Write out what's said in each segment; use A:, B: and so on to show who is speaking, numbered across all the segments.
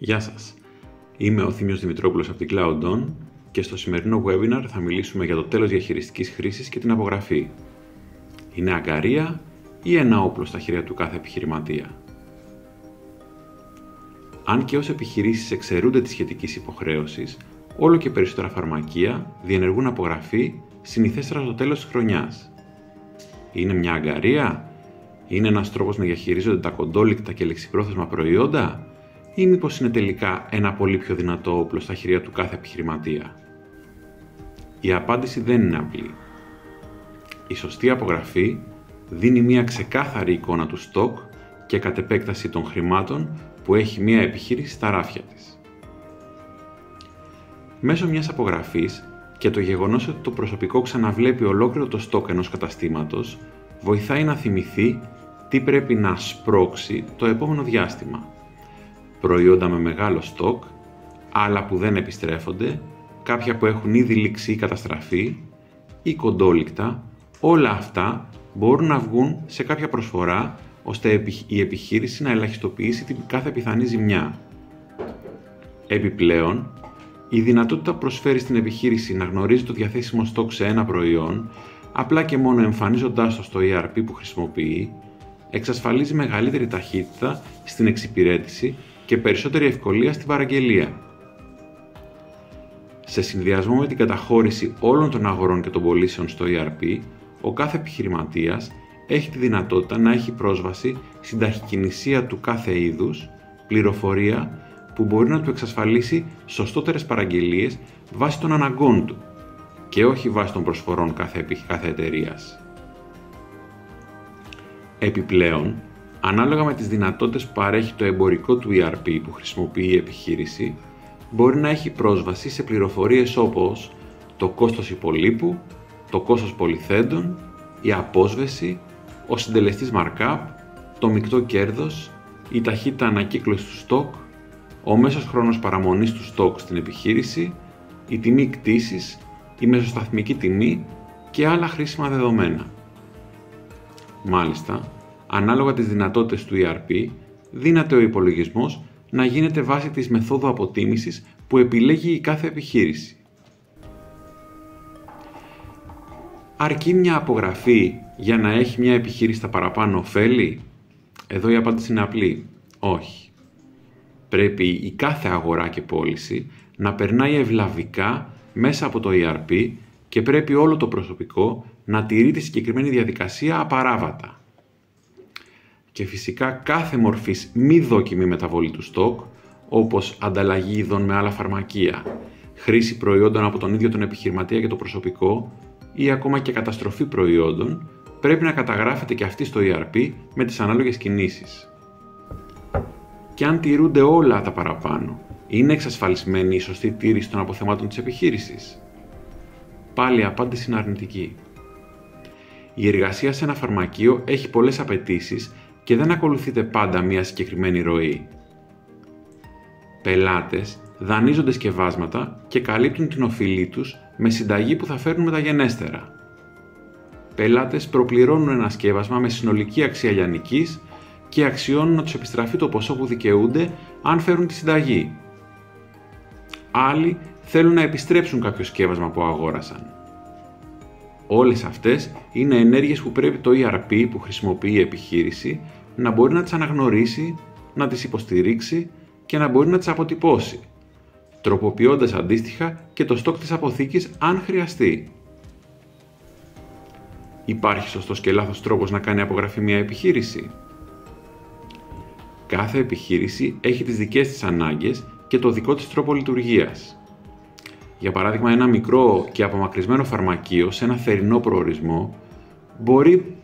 A: Γεια σας. Είμαι ο Θήμιος Δημητρόπουλος από την CloudOn και στο σημερινό webinar θα μιλήσουμε για το τέλος διαχειριστικής χρήσης και την απογραφή. Είναι αγκαρία ή ένα όπλο στα χέρια του κάθε επιχειρηματία? Αν και ως επιχειρήσεις εξαιρούνται της σχετικής υποχρέωσης, όλο και περισσότερα φαρμακεία διενεργούν απογραφή συνηθέστερα στο τέλος της χρονιάς. Είναι μια αγκαρία? Είναι ένας τρόπος να διαχειρίζονται τα κοντόλικτα και λεξιπρόθεσμα προϊόντα? Ή μήπως είναι τελικά ένα πολύ πιο δυνατό όπλο στα χέρια του κάθε επιχειρηματία? Η απάντηση δεν είναι απλή. Η σωστή απογραφή δίνει μια ξεκάθαρη εικόνα του στόκ και κατ' επέκταση των χρημάτων που έχει μια επιχείρηση στα ράφια της. Μέσω μιας απογραφής και το γεγονός ότι το προσωπικό ξαναβλέπει ολόκληρο το στόκ ενός καταστήματος βοηθάει να θυμηθεί τι πρέπει να σπρώξει το επόμενο διάστημα. Προϊόντα με μεγάλο στόκ, άλλα που δεν επιστρέφονται, κάποια που έχουν ήδη λήξει ή καταστραφεί, ή κοντόλικτα, όλα αυτά μπορούν να βγουν σε κάποια προσφορά ώστε η επιχείρηση να ελαχιστοποιήσει την κάθε πιθανή ζημιά. Επιπλέον, η δυνατότητα που προσφέρει στην επιχείρηση να γνωρίζει το διαθέσιμο στόκ σε ένα προϊόν, απλά και μόνο εμφανίζοντάς το στο ERP που χρησιμοποιεί, εξασφαλίζει μεγαλύτερη ταχύτητα στην εξυπηρέτηση και περισσότερη ευκολία στην παραγγελία. Σε συνδυασμό με την καταχώρηση όλων των αγορών και των πωλήσεων στο ERP, ο κάθε επιχειρηματίας έχει τη δυνατότητα να έχει πρόσβαση στην ταχυκινησία του κάθε είδους, πληροφορία που μπορεί να του εξασφαλίσει σωστότερες παραγγελίες βάσει των αναγκών του και όχι βάσει των προσφορών κάθε εταιρείας. Επιπλέον, ανάλογα με τις δυνατότητες που παρέχει το εμπορικό του ERP που χρησιμοποιεί η επιχείρηση, μπορεί να έχει πρόσβαση σε πληροφορίες όπως το κόστος υπολείπου, το κόστος πολυθέντων, η απόσβεση, ο συντελεστής markup, το μεικτό κέρδος, η ταχύτητα ανακύκλωσης του στόκ, ο μέσος χρόνος παραμονής του στόκ στην επιχείρηση, η τιμή κτήσης, η μεσοσταθμική τιμή και άλλα χρήσιμα δεδομένα. Μάλιστα, ανάλογα τις δυνατότητες του ERP, δύναται ο υπολογισμός να γίνεται βάσει της μεθόδου αποτίμησης που επιλέγει η κάθε επιχείρηση. Αρκεί μια απογραφή για να έχει μια επιχείρηση τα παραπάνω ωφέλη? Εδώ η απάντηση είναι απλή. Όχι. Πρέπει η κάθε αγορά και πώληση να περνάει ευλαβικά μέσα από το ERP και πρέπει όλο το προσωπικό να τηρεί τη συγκεκριμένη διαδικασία απαράβατα. Και φυσικά κάθε μορφής μη δόκιμη μεταβολή του στόκ, όπως ανταλλαγή ειδών με άλλα φαρμακεία, χρήση προϊόντων από τον ίδιο τον επιχειρηματία και το προσωπικό ή ακόμα και καταστροφή προϊόντων, πρέπει να καταγράφεται και αυτή στο ERP με τις ανάλογες κινήσεις. Και αν τηρούνται όλα τα παραπάνω, είναι εξασφαλισμένη η σωστή τήρηση των αποθεμάτων της επιχείρησης? Πάλι η απάντηση είναι αρνητική. Η εργασία σε ένα φαρμακείο έχει πολλές απαιτήσεις και δεν ακολουθείται πάντα μια συγκεκριμένη ροή. Πελάτες δανείζονται σκευάσματα και καλύπτουν την οφειλή τους με συνταγή που θα φέρουν μεταγενέστερα. Πελάτες προπληρώνουν ένα σκεύασμα με συνολική αξία λιανικής και αξιώνουν να τους επιστραφεί το ποσό που δικαιούνται αν φέρουν τη συνταγή. Άλλοι θέλουν να επιστρέψουν κάποιο σκεύασμα που αγόρασαν. Όλες αυτές είναι ενέργειες που πρέπει το ERP που χρησιμοποιεί η επιχείρηση να μπορεί να τις αναγνωρίσει, να τις υποστηρίξει και να μπορεί να τις αποτυπώσει, τροποποιώντας αντίστοιχα και το στόκ της αποθήκης αν χρειαστεί. Υπάρχει σωστός και λάθος τρόπος να κάνει απογραφή μια επιχείρηση? Κάθε επιχείρηση έχει τις δικές της ανάγκες και το δικό της τρόπο λειτουργίας. Για παράδειγμα, ένα μικρό και απομακρυσμένο φαρμακείο σε ένα θερινό προορισμό μπορεί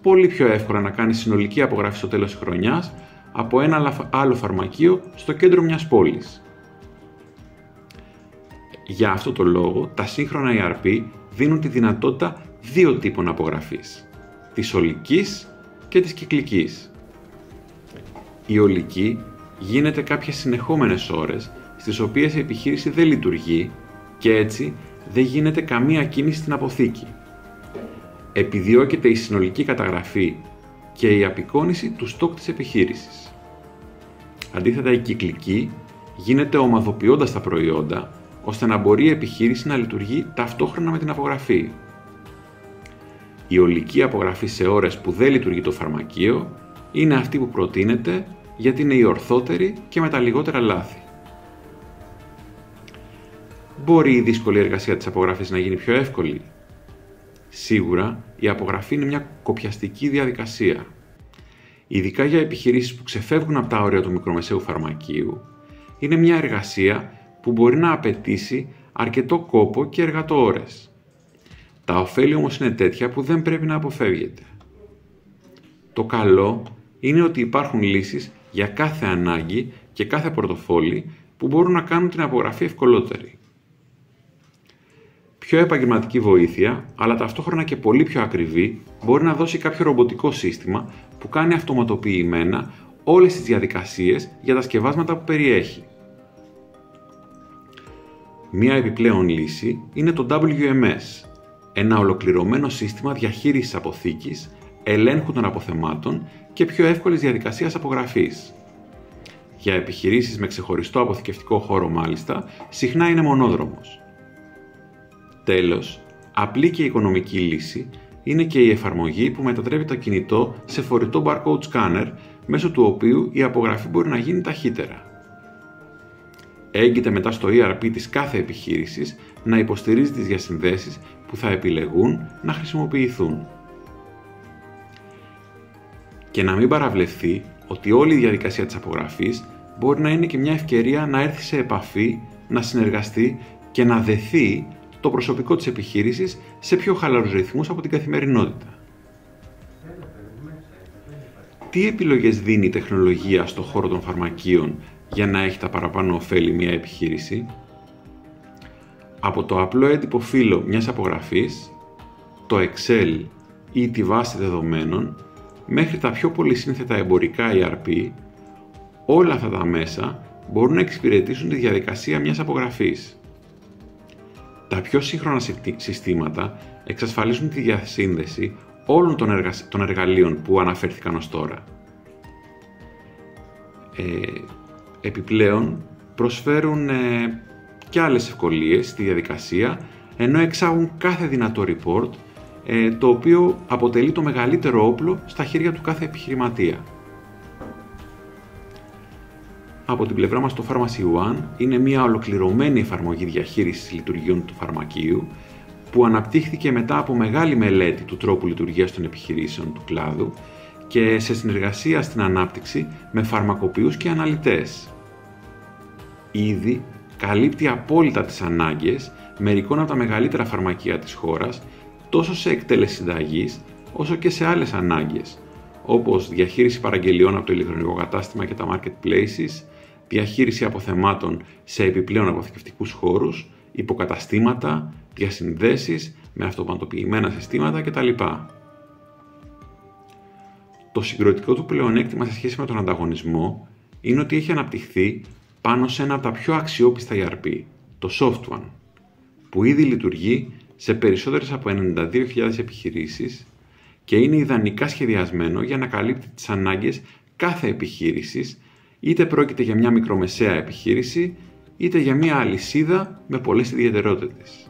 A: πολύ πιο εύκολα να κάνει συνολική απογραφή στο τέλος της χρονιάς από ένα άλλο φαρμακείο στο κέντρο μιας πόλης. Για αυτό το λόγο, τα σύγχρονα ERP δίνουν τη δυνατότητα δύο τύπων απογραφής, της ολικής και της κυκλικής. Η ολική γίνεται κάποιες συνεχόμενες ώρες στις οποίες η επιχείρηση δεν λειτουργεί και έτσι δεν γίνεται καμία κίνηση στην αποθήκη. Επιδιώκεται η συνολική καταγραφή και η απεικόνιση του στόκ της επιχείρησης. Αντίθετα, η κυκλική γίνεται ομαδοποιώντας τα προϊόντα, ώστε να μπορεί η επιχείρηση να λειτουργεί ταυτόχρονα με την απογραφή. Η ολική απογραφή σε ώρες που δεν λειτουργεί το φαρμακείο είναι αυτή που προτείνεται γιατί είναι η ορθότερη και με τα λιγότερα λάθη. Μπορεί η δύσκολη εργασία της απογραφής να γίνει πιο εύκολη? Σίγουρα, η απογραφή είναι μια κοπιαστική διαδικασία. Ειδικά για επιχειρήσεις που ξεφεύγουν από τα όρια του μικρομεσαίου φαρμακείου, είναι μια εργασία που μπορεί να απαιτήσει αρκετό κόπο και εργατοώρες. Τα ωφέλη όμως είναι τέτοια που δεν πρέπει να αποφεύγεται. Το καλό είναι ότι υπάρχουν λύσεις για κάθε ανάγκη και κάθε πορτοφόλι που μπορούν να κάνουν την απογραφή ευκολότερη. Πιο επαγγελματική βοήθεια, αλλά ταυτόχρονα και πολύ πιο ακριβή, μπορεί να δώσει κάποιο ρομποτικό σύστημα που κάνει αυτοματοποιημένα όλες τις διαδικασίες για τα σκευάσματα που περιέχει. Μία επιπλέον λύση είναι το WMS, ένα ολοκληρωμένο σύστημα διαχείρισης αποθήκης, ελέγχου των αποθεμάτων και πιο εύκολης διαδικασίας απογραφής. Για επιχειρήσεις με ξεχωριστό αποθηκευτικό χώρο μάλιστα, συχνά είναι μονόδρομος. Τέλος, απλή και οικονομική λύση είναι και η εφαρμογή που μετατρέπει το κινητό σε φορητό barcode scanner, μέσω του οποίου η απογραφή μπορεί να γίνει ταχύτερα. Έγκυται μετά στο ERP της κάθε επιχείρησης να υποστηρίζει τις διασυνδέσεις που θα επιλεγούν να χρησιμοποιηθούν. Και να μην παραβλεφθεί ότι όλη η διαδικασία της απογραφής μπορεί να είναι και μια ευκαιρία να έρθει σε επαφή, να συνεργαστεί και να δεθεί το προσωπικό της επιχείρησης σε πιο χαλαρούς ρυθμούς από την καθημερινότητα. Τι επιλογές δίνει η τεχνολογία στον χώρο των φαρμακείων για να έχει τα παραπάνω ωφέλη μια επιχείρηση? Από το απλό έντυπο φύλλο μιας απογραφής, το Excel ή τη βάση δεδομένων, μέχρι τα πιο πολυσύνθετα εμπορικά ERP, όλα αυτά τα μέσα μπορούν να εξυπηρετήσουν τη διαδικασία μιας απογραφής. Τα πιο σύγχρονα συστήματα εξασφαλίζουν τη διασύνδεση όλων των εργαλείων που αναφέρθηκαν ως τώρα. Επιπλέον, προσφέρουν και άλλες ευκολίες στη διαδικασία, ενώ εξάγουν κάθε δυνατό report, το οποίο αποτελεί το μεγαλύτερο όπλο στα χέρια του κάθε επιχειρηματία. Από την πλευρά μας το Pharmacy One είναι μια ολοκληρωμένη εφαρμογή διαχείρισης λειτουργιών του φαρμακείου που αναπτύχθηκε μετά από μεγάλη μελέτη του τρόπου λειτουργίας των επιχειρήσεων του κλάδου και σε συνεργασία στην ανάπτυξη με φαρμακοποιούς και αναλυτές. Ήδη καλύπτει απόλυτα τις ανάγκες μερικών από τα μεγαλύτερα φαρμακεία της χώρας, τόσο σε εκτέλεση συνταγής όσο και σε άλλες ανάγκες, όπως διαχείριση παραγγελιών από το ηλεκτρονικό κατάστημα και τα marketplaces, διαχείριση αποθεμάτων σε επιπλέον αποθηκευτικούς χώρους, υποκαταστήματα, διασυνδέσεις με αυτοματοποιημένα συστήματα κτλ. Το συγκροτικό του πλεονέκτημα σε σχέση με τον ανταγωνισμό είναι ότι έχει αναπτυχθεί πάνω σε ένα από τα πιο αξιόπιστα ERP, το SoftOne, που ήδη λειτουργεί σε περισσότερες από 92.000 επιχειρήσεις και είναι ιδανικά σχεδιασμένο για να καλύπτει τις ανάγκες κάθε επιχείρησης, είτε πρόκειται για μια μικρομεσαία επιχείρηση, είτε για μια αλυσίδα με πολλές ιδιαιτερότητες.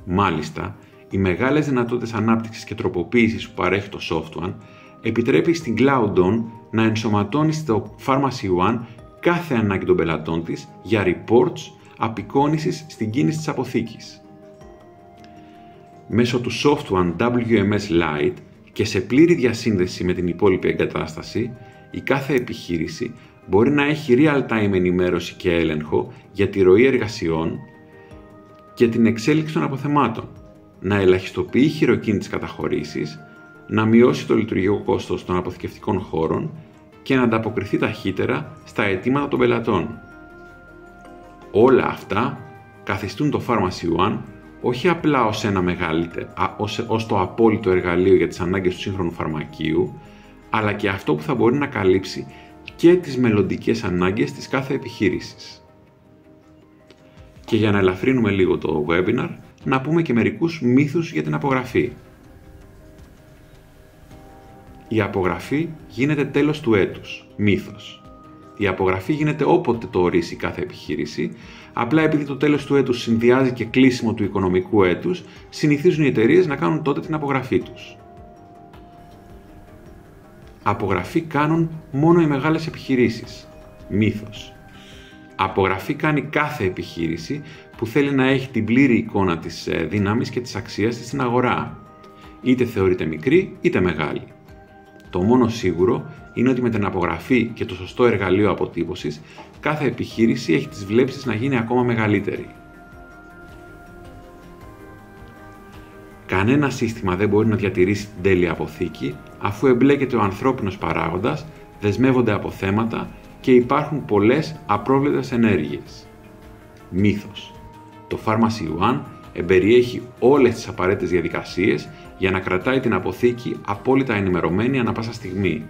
A: Μάλιστα, οι μεγάλες δυνατότητες ανάπτυξης και τροποποίησης που παρέχει το SoftOne επιτρέπει στην CloudOn να ενσωματώνει στο Pharmacy One κάθε ανάγκη των πελατών της για reports απεικόνησης στην κίνηση της αποθήκης. Μέσω του SoftOne WMS Lite και σε πλήρη διασύνδεση με την υπόλοιπη εγκατάσταση, η κάθε επιχείρηση μπορεί να έχει real-time ενημέρωση και έλεγχο για τη ροή εργασιών και την εξέλιξη των αποθεμάτων, να ελαχιστοποιεί χειροκίνητες καταχωρήσεις, να μειώσει το λειτουργικό κόστος των αποθηκευτικών χώρων και να ανταποκριθεί ταχύτερα στα αιτήματα των πελατών. Όλα αυτά καθιστούν το Pharmacy One όχι απλά ως το απόλυτο εργαλείο για τις ανάγκες του σύγχρονου φαρμακείου, αλλά και αυτό που θα μπορεί να καλύψει και τις μελλοντικές ανάγκες της κάθε επιχείρησης. Και για να ελαφρύνουμε λίγο το webinar, να πούμε και μερικούς μύθους για την απογραφή. Η απογραφή γίνεται τέλος του έτους. Μύθος. Η απογραφή γίνεται όποτε το ορίσει κάθε επιχείρηση, απλά επειδή το τέλος του έτους συνδυάζει και κλείσιμο του οικονομικού έτους, συνηθίζουν οι εταιρείες να κάνουν τότε την απογραφή τους. Απογραφή κάνουν μόνο οι μεγάλες επιχειρήσεις. Μύθος. Απογραφή κάνει κάθε επιχείρηση που θέλει να έχει την πλήρη εικόνα της δύναμης και της αξίας της στην αγορά. Είτε θεωρείται μικρή είτε μεγάλη. Το μόνο σίγουρο είναι ότι με την απογραφή και το σωστό εργαλείο αποτύπωσης, κάθε επιχείρηση έχει τις βλέψεις να γίνει ακόμα μεγαλύτερη. Κανένα σύστημα δεν μπορεί να διατηρήσει την τέλεια αποθήκη, αφού εμπλέκεται ο ανθρώπινος παράγοντας, δεσμεύονται αποθέματα και υπάρχουν πολλές απρόβλεπτες ενέργειες. Μύθος. Το Pharmacy One εμπεριέχει όλες τις απαραίτητες διαδικασίες για να κρατάει την αποθήκη απόλυτα ενημερωμένη ανά πάσα στιγμή.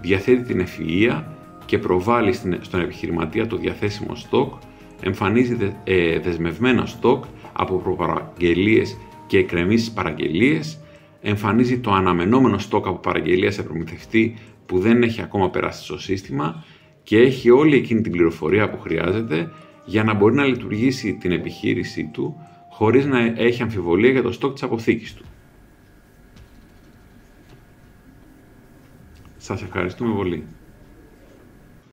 A: Διαθέτει την ευφυΐα και προβάλλει στον επιχειρηματία το διαθέσιμο στόκ, εμφανίζει δεσμευμένο στόκ από προπαραγγελίες και εκκρεμείς παραγγελίες, εμφανίζει το αναμενόμενο στόκ από παραγγελία σε προμηθευτή που δεν έχει ακόμα περάσει στο σύστημα και έχει όλη εκείνη την πληροφορία που χρειάζεται για να μπορεί να λειτουργήσει την επιχείρησή του χωρίς να έχει αμφιβολία για το στόκ της αποθήκης του. Σας ευχαριστούμε πολύ.